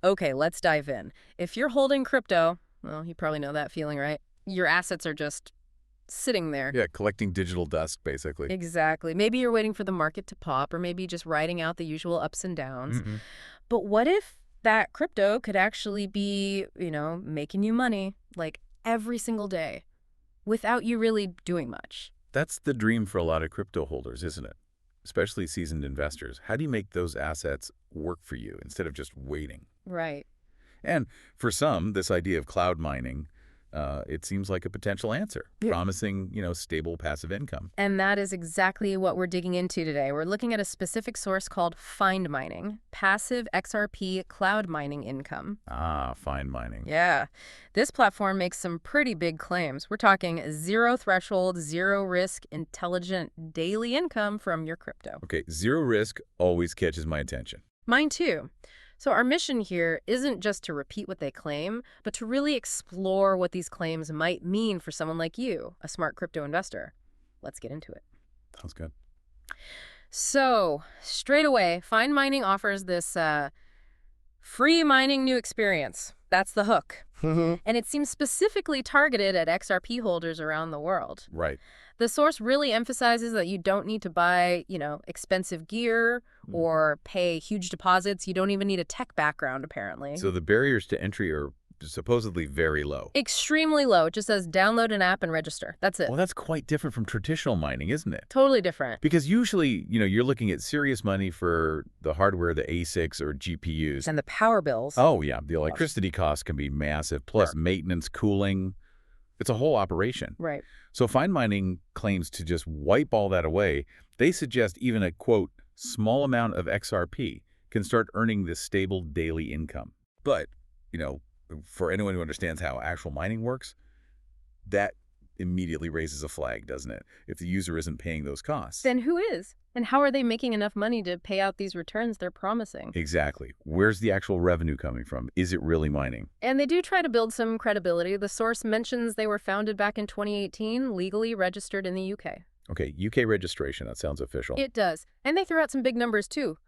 Okay, let's dive in. If you're holding crypto, well, you probably know that feeling, right? Your assets are just sitting there. Yeah, collecting digital dust, basically. Exactly. Maybe you're waiting for the market to pop, or maybe just riding out the usual ups and downs. Hmm. But what if that crypto could actually be, making you money, like every single day, without you really doing much? That's the dream for a lot of crypto holders, isn't it? Especially seasoned investors. How do you make those assets work for you instead of just waiting? Right. And for some, this idea of cloud mining, it seems like a potential answer, Yeah. promising, stable passive income. And that is exactly what we're digging into today. We're looking at a specific source called Find Mining, passive XRP cloud mining income. Ah, fine mining. Yeah. This platform makes some pretty big claims. We're talking zero threshold, zero risk, intelligent daily income from your crypto. Okay, zero risk always catches my attention. Mine too. So our mission here isn't just to repeat what they claim, but to really explore what these claims might mean for someone like you, a smart crypto investor. Let's get into it. Sounds good. So, straight away, Find Mining offers this free mining new experience. That's the hook. And it seems specifically targeted at XRP holders around the world. Right. The source really emphasizes that you don't need to buy, expensive gear or pay huge deposits. You don't even need a tech background, apparently. So the barriers to entry are supposedly very low. Extremely low. It just says download an app and register. That's it. Well, that's quite different from traditional mining, isn't it? Totally different. Because usually, you're looking at serious money for the hardware, the ASICs or GPUs. And the power bills. Oh, yeah. The electricity costs can be massive, plus maintenance, cooling. It's a whole operation. Right. So Find Mining claims to just wipe all that away. They suggest even a, quote, small amount of XRP can start earning this stable daily income. But, for anyone who understands how actual mining works, that immediately raises a flag, doesn't it? If the user isn't paying those costs. Then who is? And how are they making enough money to pay out these returns they're promising? Exactly. Where's the actual revenue coming from? Is it really mining? And they do try to build some credibility. The source mentions they were founded back in 2018, legally registered in the UK. Okay, UK registration. That sounds official. It does. And they threw out some big numbers, too.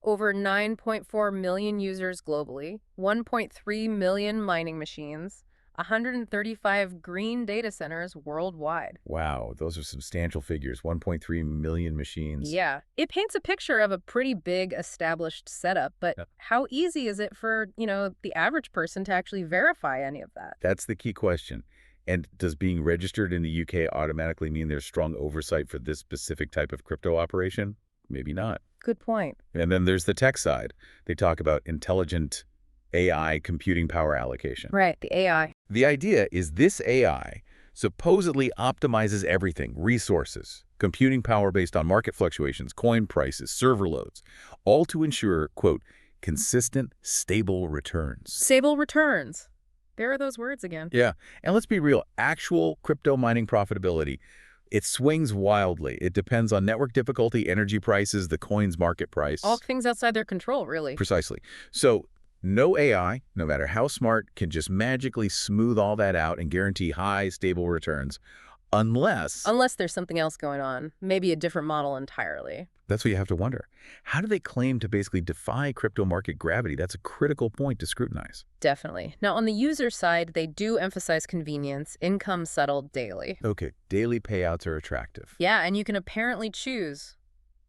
Over 9.4 million users globally, 1.3 million mining machines, 135 green data centers worldwide. Wow, those are substantial figures. 1.3 million machines. Yeah, it paints a picture of a pretty big established setup, but how easy is it for, the average person to actually verify any of that? That's the key question. And does being registered in the UK automatically mean there's strong oversight for this specific type of crypto operation? Maybe not. Good point. And then there's the tech side. They talk about intelligent AI computing power allocation. Right, the AI. The idea is this AI supposedly optimizes everything, resources, computing power based on market fluctuations, coin prices, server loads, all to ensure, quote, consistent, stable returns. Stable returns. There are those words again. Yeah, and let's be real, actual crypto mining profitability, it swings wildly. It depends on network difficulty, energy prices, the coin's market price. All things outside their control, really. Precisely. So no AI, no matter how smart, can just magically smooth all that out and guarantee high, stable returns unless there's something else going on, maybe a different model entirely. That's what you have to wonder. How do they claim to basically defy crypto market gravity? That's a critical point to scrutinize. Definitely. Now, on the user side, they do emphasize convenience, income settled daily. Okay, daily payouts are attractive. Yeah, and you can apparently choose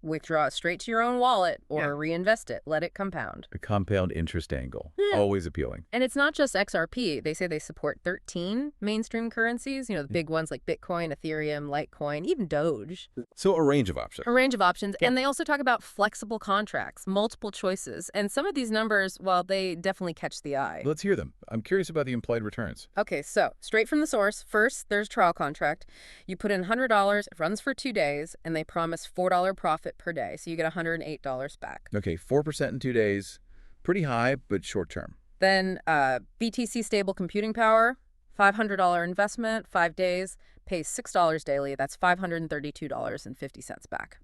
withdraw it straight to your own wallet or reinvest it, let it compound. A compound interest angle, always appealing. And it's not just XRP. They say they support 13 mainstream currencies, the big ones like Bitcoin, Ethereum, Litecoin, even Doge. So a range of options. A range of options. And they also talk about flexible contracts, multiple choices. And some of these numbers, well, they definitely catch the eye. Let's hear them. I'm curious about the implied returns. Okay, so straight from the source, first, there's trial contract. You put in $100, it runs for 2 days, and they promise $4 profit per day. So you get $108 back. Okay, 4% in 2 days. Pretty high, but short term. Then BTC stable computing power, $500 investment, 5 days, pays $6 daily. That's $532.50 back.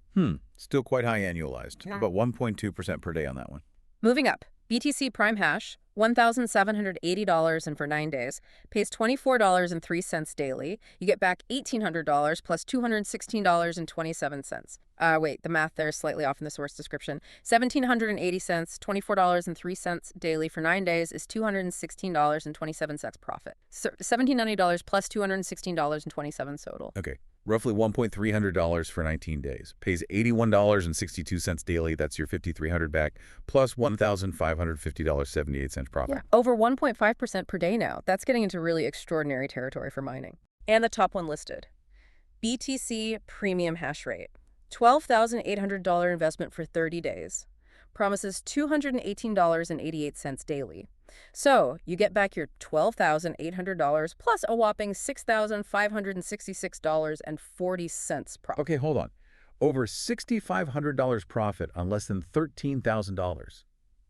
Still quite high annualized. About 1.2% per day on that one. Moving up, BTC Prime Hash, $1,780 and for 9 days, pays $24.03 daily. You get back $1,800 plus $216.27. Wait, the math there is slightly off in the source description. 1,780 cents, $24.03 daily for 9 days is $216.27 profit. So $1,790 plus $216.27 total. Okay, roughly $1,300 for 19 days. Pays $81.62 daily. That's your $5,300 back, plus $1,550.78 profit. Yeah, over 1.5% per day now. That's getting into really extraordinary territory for mining. And the top one listed, BTC Premium Hash Rate. $12,800 investment for 30 days. Promises $218.88 daily. So you get back your $12,800 plus a whopping $6,566.40 profit. Okay, hold on. Over $6,500 profit on less than $13,000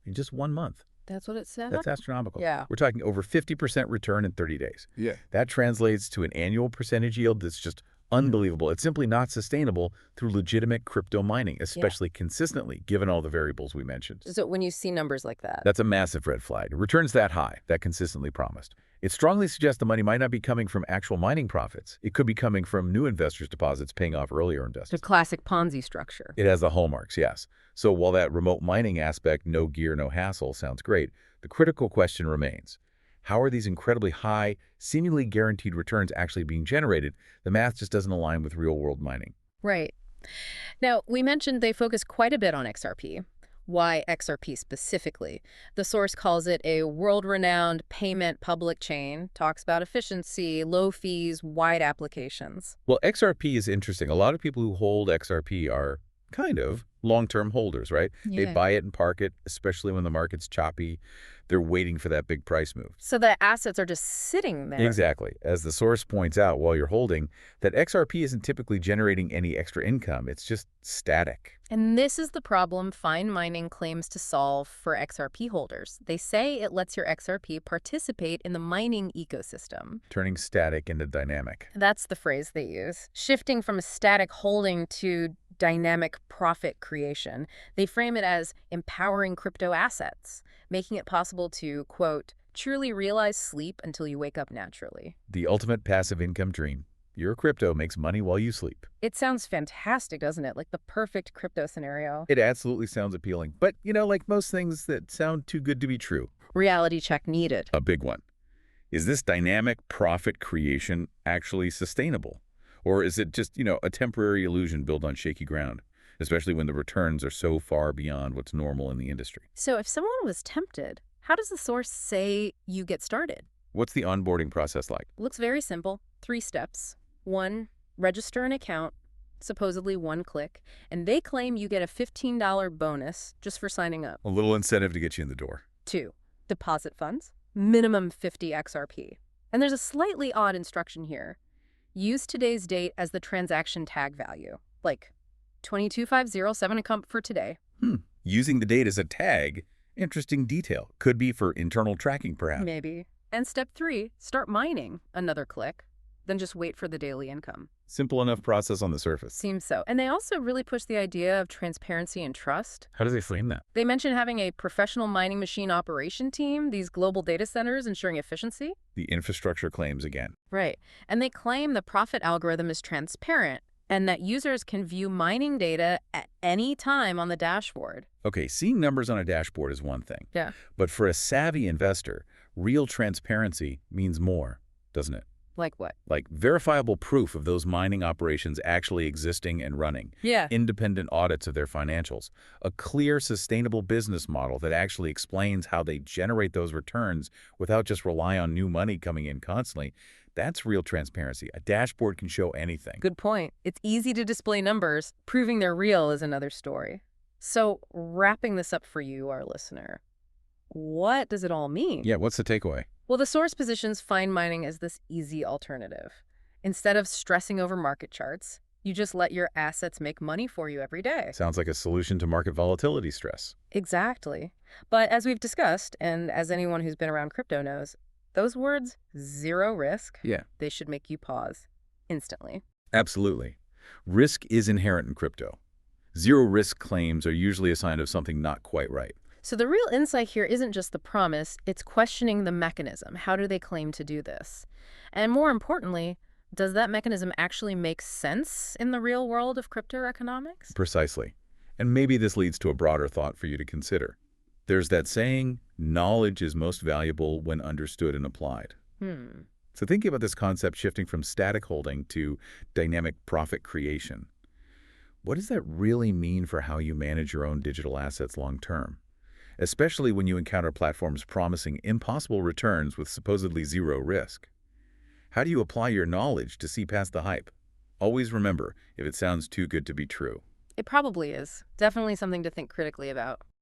in just 1 month. That's what it said? That's astronomical. Yeah. We're talking over 50% return in 30 days. Yeah. That translates to an annual percentage yield that's just unbelievable. It's simply not sustainable through legitimate crypto mining, especially consistently, given all the variables we mentioned. So when you see numbers like that. That's a massive red flag. Returns that high, that consistently promised. It strongly suggests the money might not be coming from actual mining profits. It could be coming from new investors' deposits paying off earlier The investors. classic Ponzi structure. It has the hallmarks, yes. So while that remote mining aspect, no gear, no hassle, sounds great, the critical question remains. How are these incredibly high, seemingly guaranteed returns actually being generated? The math just doesn't align with real-world mining. Right. Now, we mentioned they focus quite a bit on XRP. Why XRP specifically? The source calls it a world-renowned payment public chain, talks about efficiency, low fees, wide applications. Well, XRP is interesting. A lot of people who hold XRP are kind of long-term holders, right? They buy it and park it, especially when the market's choppy. They're waiting for that big price move. So the assets are just sitting there. Exactly. As the source points out while you're holding, that XRP isn't typically generating any extra income. It's just static. And this is the problem Fine Mining claims to solve for XRP holders. They say it lets your XRP participate in the mining ecosystem. Turning static into dynamic. That's the phrase they use. Shifting from a static holding to dynamic profit creation. They frame it as empowering crypto assets, making it possible to, quote, truly realize sleep until you wake up naturally. The ultimate passive income dream. Your crypto makes money while you sleep. It sounds fantastic, doesn't it? Like the perfect crypto scenario. It absolutely sounds appealing. But, like most things that sound too good to be true. Reality check needed. A big one. Is this dynamic profit creation actually sustainable? Or is it just, a temporary illusion built on shaky ground, especially when the returns are so far beyond what's normal in the industry? So if someone was tempted, how does the source say you get started? What's the onboarding process like? Looks very simple. 3 steps. 1, register an account, supposedly 1 click, and they claim you get a $15 bonus just for signing up. A little incentive to get you in the door. 2, deposit funds, minimum 50 XRP. And there's a slightly odd instruction here. Use today's date as the transaction tag value, like 22507 account for today. Using the date as a tag, interesting detail. Could be for internal tracking, perhaps. Maybe. And step 3, start mining. Another click. Then just wait for the daily income. Simple enough process on the surface. Seems so. And they also really push the idea of transparency and trust. How do they frame that? They mention having a professional mining machine operation team, these global data centers ensuring efficiency. The infrastructure claims again. Right. And they claim the profit algorithm is transparent and that users can view mining data at any time on the dashboard. Okay, seeing numbers on a dashboard is one thing. Yeah. But for a savvy investor, real transparency means more, doesn't it? Like what? Like verifiable proof of those mining operations actually existing and running. Yeah. Independent audits of their financials. A clear, sustainable business model that actually explains how they generate those returns without just rely on new money coming in constantly. That's real transparency. A dashboard can show anything. Good point. It's easy to display numbers. Proving they're real is another story. So wrapping this up for you, our listener, what does it all mean? Yeah, what's the takeaway? Well, the source positions Fine Mining as this easy alternative. Instead of stressing over market charts, you just let your assets make money for you every day. Sounds like a solution to market volatility stress. Exactly. But as we've discussed, and as anyone who's been around crypto knows, those words, zero risk, they should make you pause instantly. Absolutely. Risk is inherent in crypto. Zero risk claims are usually a sign of something not quite right. So the real insight here isn't just the promise, it's questioning the mechanism. How do they claim to do this? And more importantly, Does that mechanism actually make sense in the real world of crypto economics? Precisely. And maybe this leads to a broader thought for you to consider. There's that saying, knowledge is most valuable when understood and applied. Hmm. So thinking about this concept shifting from static holding to dynamic profit creation, what does that really mean for how you manage your own digital assets long term? Especially when you encounter platforms promising impossible returns with supposedly zero risk. How do you apply your knowledge to see past the hype? Always remember, if it sounds too good to be true. It probably is. Definitely something to think critically about.